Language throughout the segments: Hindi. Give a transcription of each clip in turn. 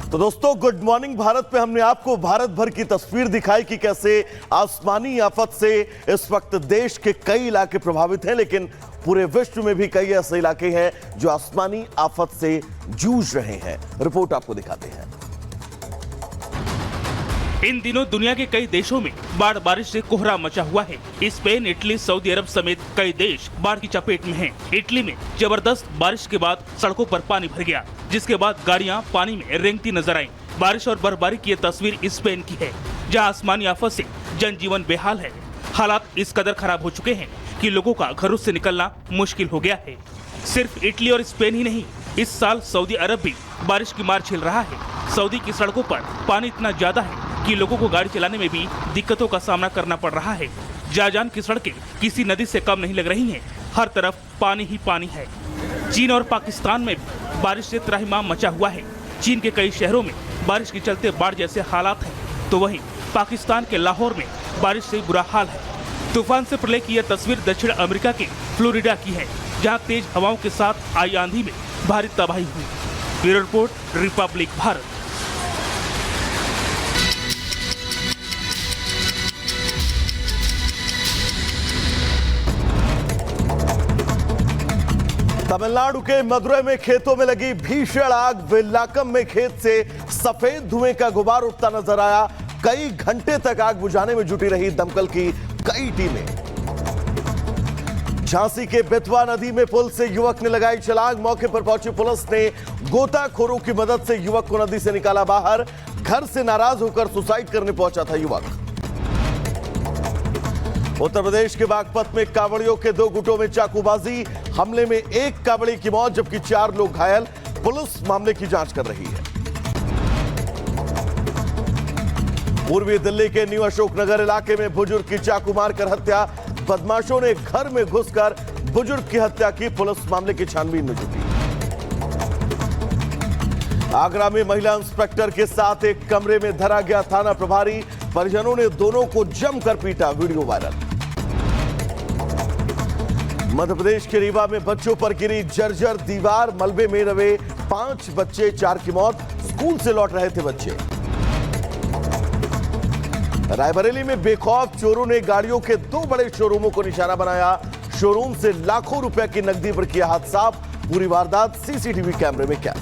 तो दोस्तों, गुड मॉर्निंग भारत पे हमने आपको भारत भर की तस्वीर दिखाई कि कैसे आसमानी आफत से इस वक्त देश के कई इलाके प्रभावित हैं, लेकिन पूरे विश्व में भी कई ऐसे इलाके हैं जो आसमानी आफत से जूझ रहे हैं। रिपोर्ट आपको दिखाते हैं। इन दिनों दुनिया के कई देशों में बाढ़ बारिश से कोहरा मचा हुआ है। स्पेन, इटली, सऊदी अरब समेत कई देश बाढ़ की चपेट में हैं। इटली में जबरदस्त बारिश के बाद सड़कों पर पानी भर गया, जिसके बाद गाड़ियां पानी में रेंगती नजर आईं। बारिश और बर्फबारी की ये तस्वीर स्पेन की है, जहां आसमानी आफत से जनजीवन बेहाल है। हालात इस कदर खराब हो चुके हैं कि लोगों का घरों से निकलना मुश्किल हो गया है। सिर्फ इटली और स्पेन ही नहीं, इस साल सऊदी अरब भी बारिश की मार झेल रहा है। सऊदी की सड़कों पर पानी इतना ज्यादा है कि लोगों को गाड़ी चलाने में भी दिक्कतों का सामना करना पड़ रहा है। जाजान की सड़कें किसी नदी से कम नहीं लग रही हैं। हर तरफ पानी ही पानी है। चीन और पाकिस्तान में बारिश से त्राहिमाम मचा हुआ है। चीन के कई शहरों में बारिश के चलते बाढ़ जैसे हालात हैं, तो वहीं पाकिस्तान के लाहौर में बारिश से बुरा हाल है। तूफान से प्रलय की यह तस्वीर दक्षिण अमेरिका के फ्लोरिडा की है, जहां तेज हवाओं के साथ आई आंधी में भारी तबाही हुई। Bureau report, Republic Bharat. Tamil Nadu के मदुरै में खेतों में लगी भीषण आग। वेल्लाकम में खेत से सफेद धुएं का गुबार उठता नजर आया। कई घंटे तक आग बुझाने में जुटी रही दमकल की कई टीमें। झांसी के बेतवा नदी में पुल से युवक ने लगाई छलांग। मौके पर पहुंची पुलिस ने गोताखोरों की मदद से युवक को नदी से निकाला बाहर। घर से नाराज होकर सुसाइड करने पहुंचा था युवक। उत्तर प्रदेश के बागपत में कांवड़ियों के दो गुटों में चाकूबाजी। हमले में एक कांवड़ी की मौत जबकि 4 लोग घायल। पुलिस मामले की जांच कर रही है। पूर्वी दिल्ली के न्यू अशोकनगर इलाके में बुजुर्ग की चाकू मारकर हत्या। बदमाशों ने घर में घुसकर बुजुर्ग की हत्या की। पुलिस मामले की छानबीन में जुटी। आगरा में महिला इंस्पेक्टर के साथ एक कमरे में धरा गया थाना प्रभारी। परिजनों ने दोनों को जमकर पीटा, वीडियो वायरल। मध्य प्रदेश के रीवा में बच्चों पर गिरी जर्जर दीवार। मलबे में रवे 5 बच्चे, 4 की मौत। स्कूल से लौट रहे थे बच्चे। रायबरेली में बेखौफ चोरों ने गाड़ियों के 2 बड़े शोरूमों को निशाना बनाया। शोरूम से लाखों रुपए की नकदी पर किया हाथ साफ। पूरी वारदात सीसीटीवी कैमरे में कैद।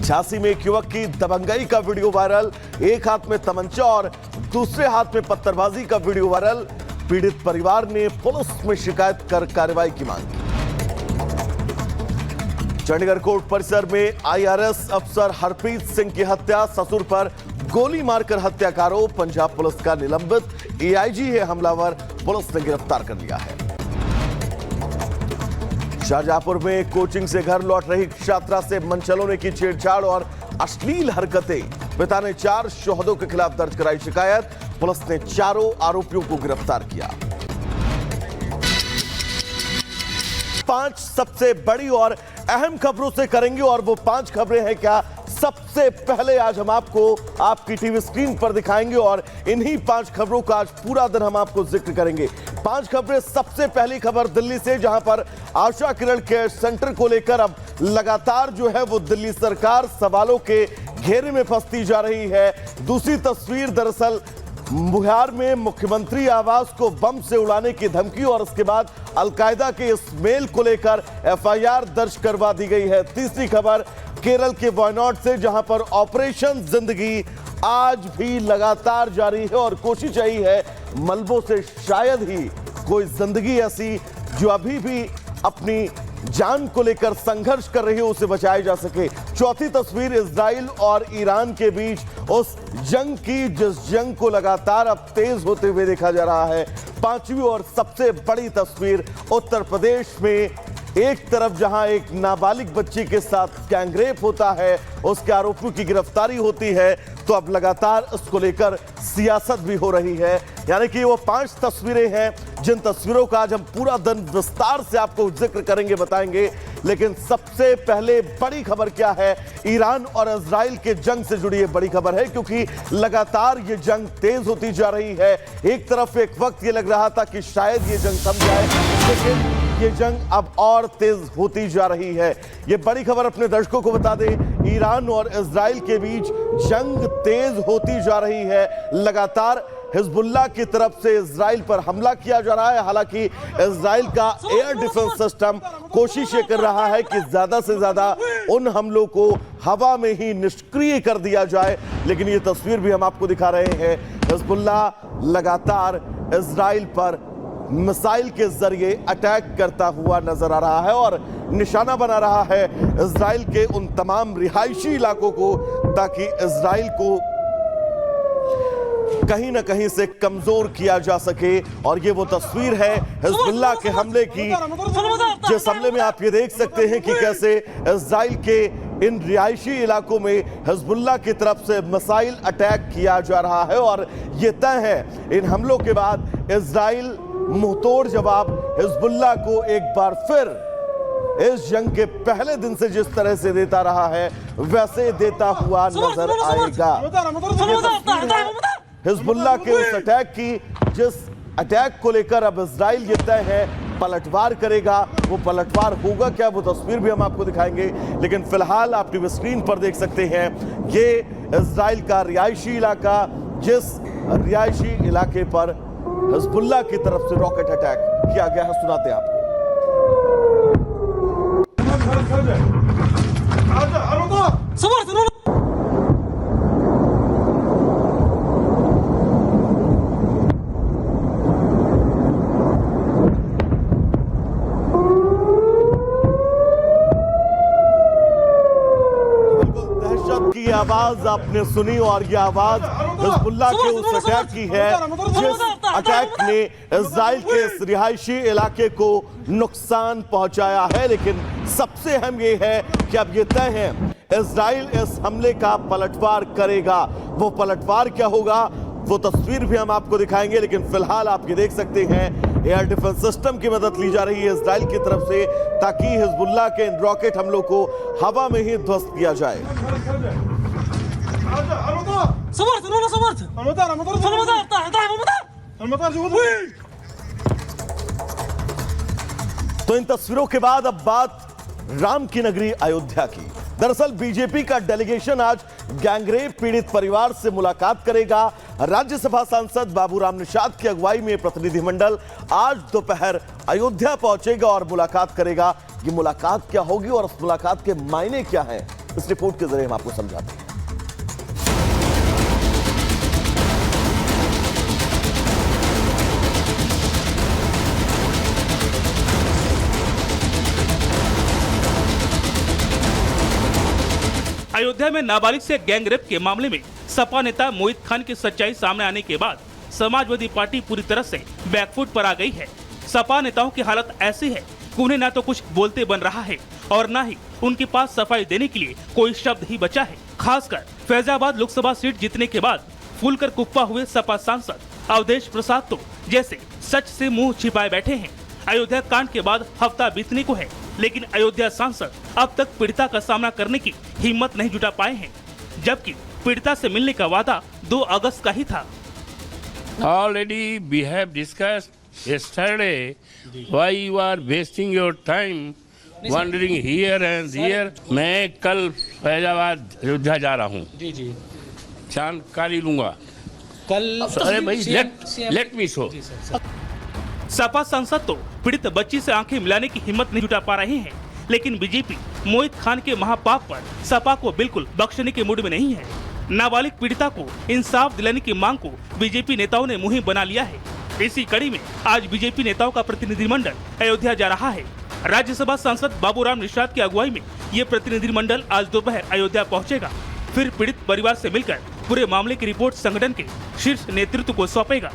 झांसी में एक युवक की दबंगई का वीडियो वायरल। एक हाथ में तमंचा और दूसरे हाथ में पत्थरबाजी का वीडियो वायरल। पीड़ित परिवार ने पुलिस में शिकायत कर कार्रवाई की मांग की। चंडीगढ़ कोर्ट परिसर में आईआरएस अफसर हरप्रीत सिंह की हत्या। ससुर पर गोली मारकर हत्या का आरोप। पंजाब पुलिस का निलंबित। एआईजी है हमलावर। पुलिस ने गिरफ्तार कर लिया है। शाहजहांपुर में कोचिंग से घर लौट रही छात्रा से मनचलों ने की छेड़छाड़ और अश्लील हरकतें। पिता ने 4 शोहदों के खिलाफ दर्ज कराई शिकायत। पुलिस ने चारों आरोपियों को गिरफ्तार किया। 5 सबसे बड़ी और अहम खबरों से करेंगे, और वो 5 खबरें हैं क्या, सबसे पहले आज हम आपको आपकी टीवी स्क्रीन पर दिखाएंगे, और इन्हीं 5 खबरों का आज पूरा दिन हम आपको जिक्र करेंगे। 5 खबरें। सबसे पहली खबर दिल्ली से, जहां पर आशा किरण केयर सेंटर को लेकर अब लगातार जो है वो दिल्ली सरकार सवालों के घेरे में फंसती जा रही है। दूसरी तस्वीर, दरअसल बिहार में मुख्यमंत्री आवास को बम से उड़ाने की धमकी और उसके बाद अलकायदा के इस मेल को लेकर एफआईआर दर्ज करवा दी गई है। तीसरी खबर केरल के वायनाड से, जहां पर ऑपरेशन जिंदगी आज भी लगातार जारी है और कोशिश यही है मलबों से शायद ही कोई जिंदगी ऐसी जो अभी भी अपनी जान को लेकर संघर्ष कर रही है उसे बचाया जा सके। चौथी तस्वीर, इजराइल और ईरान के बीच उस जंग की जिस जंग को लगातार अब तेज होते हुए देखा जा रहा है। 5वीं और सबसे बड़ी तस्वीर, उत्तर प्रदेश में एक तरफ जहां एक नाबालिग बच्ची के साथ गैंगरेप होता है, उसके आरोपियों की गिरफ्तारी होती है, तो अब लगातार इसको लेकर सियासत भी हो रही है। यानी कि वो 5 तस्वीरें हैं जिन तस्वीरों का आज हम पूरा दिन विस्तार से आपको जिक्र करेंगे, बताएंगे। लेकिन सबसे पहले बड़ी खबर क्या है, ईरान और इजराइल के जंग से जुड़ी ये बड़ी खबर है, क्योंकि लगातार ये जंग तेज होती जा रही है। एक तरफ एक वक्त ये लग रहा था कि शायद ये जंग थम जाए, लेकिन ये जंग अब और तेज होती जा रही है। ये बड़ी खबर अपने दर्शकों को बता दें, ईरान और इजराइल के बीच जंग तेज होती जा रही है। लगातार हिजबुल्लाह की तरफ से इजराइल पर हमला किया जा रहा है। हालांकि इजराइल का एयर डिफेंस सिस्टम कोशिश ये कर रहा है कि ज्यादा से ज्यादा उन हमलों को हवा में ही निष्क्रिय कर दिया जाए, लेकिन ये तस्वीर भी हम आपको दिखा रहे हैं। हिजबुल्लाह लगातार इजराइल पर मिसाइल के जरिए अटैक करता हुआ नजर आ रहा है और निशाना बना रहा है इजराइल के उन तमाम रिहायशी इलाकों को, ताकि इजराइल को कहीं ना कहीं से कमजोर किया जा सके। और ये वो तस्वीर है हिजबुल्लाह के हमले की, जिस हमले में आप ये देख सकते हैं कि कैसे इजराइल के इन रिहायशी इलाकों में हिजबुल्लाह की तरफ से मिसाइल अटैक किया जा रहा है। और ये तय है, इन हमलों के बाद इजराइल मुंहतोड़ जवाब हिजबुल्लाह को एक बार फिर इस जंग के पहले दिन से जिस तरह से देता रहा है वैसे देता हुआ नजर आएगा। हिजबुल्लाह के उस अटैक की, जिस अटैक को लेकर अब इजराइल ये तय है पलटवार करेगा। वो पलटवार होगा क्या, वो तस्वीर भी हम आपको दिखाएंगे। लेकिन फिलहाल आप टीवी स्क्रीन पर देख सकते हैं ये इजराइल का रिहायशी इलाका, जिस रिहायशी इलाके पर हिजबुल्लाह की तरफ से रॉकेट अटैक किया गया है। सुनाते हैं आपको। की आवाज आपने सुनी और ये आवाज हिजबुल्लाह के उस अटैक की है, जिस अटैक ने इजराइल के इस रिहायशी इलाके को नुकसान पहुंचाया है। लेकिन सबसे अहम ये है कि अब ये तय है इजराइल इस हमले का पलटवार करेगा। वो पलटवार क्या होगा वो तस्वीर भी हम आपको दिखाएंगे। लेकिन फिलहाल आप ये देख सकते हैं एयर डिफेंस सिस्टम की मदद ली जा रही है इजराइल की तरफ से, ताकि हिजबुल्लाह के इन रॉकेट हमलों को हवा में ही ध्वस्त किया जाए। तो इन तस्वीरों के बाद अब बात राम की नगरी अयोध्या की। दरअसल बीजेपी का डेलीगेशन आज गैंगरेप पीड़ित परिवार से मुलाकात करेगा। राज्यसभा सांसद बाबूराम निषाद की अगुवाई में प्रतिनिधिमंडल आज दोपहर अयोध्या पहुंचेगा और मुलाकात करेगा। ये मुलाकात क्या होगी और उस मुलाकात के मायने क्या हैं, इस रिपोर्ट के जरिए हम आपको समझाते हैं। अयोध्या में नाबालिग से गैंगरेप के मामले में सपा नेता मोहित खान की सच्चाई सामने आने के बाद समाजवादी पार्टी पूरी तरह से बैकफुट पर आ गई है। सपा नेताओं की हालत ऐसी है कि उन्हें ना तो कुछ बोलते बन रहा है और ना ही उनके पास सफाई देने के लिए कोई शब्द ही बचा है। खासकर फैजाबाद लोकसभा सीट जीतने के बाद फूलकर कुप्पा हुए सपा सांसद अवधेश प्रसाद तो जैसे सच से मुंह छिपाए बैठे हैं। अयोध्या कांड के बाद हफ्ता बीतने को है, लेकिन अयोध्या सांसद अब तक पीड़िता का सामना करने की हिम्मत नहीं जुटा पाए हैं, जबकि पीड़िता से मिलने का वादा 2 अगस्त का ही था। Already we have discussed yesterday why you are wasting your time wandering here and here. मैं कल फैजाबाद अयोध्या जा रहा हूँ। जी जानकारी लूंगा कल। अरे भाई लेट मी शो। सपा सांसद तो पीड़ित बच्ची से आंखें मिलाने की हिम्मत नहीं जुटा पा रहे हैं, लेकिन बीजेपी मोहित खान के महापाप पर सपा को बिल्कुल बख्शने के मूड में नहीं है। नाबालिग पीड़िता को इंसाफ दिलाने की मांग को बीजेपी नेताओं ने मुहिम बना लिया है। इसी कड़ी में आज बीजेपी नेताओं का प्रतिनिधिमंडल अयोध्या जा रहा है। राज्यसभा सांसद बाबूराम निषाद की अगुवाई में ये प्रतिनिधिमंडल आज दोपहर अयोध्या पहुंचेगा। फिर पीड़ित परिवार से मिलकर पूरे मामले की रिपोर्ट संगठन के शीर्ष नेतृत्व को सौंपेगा।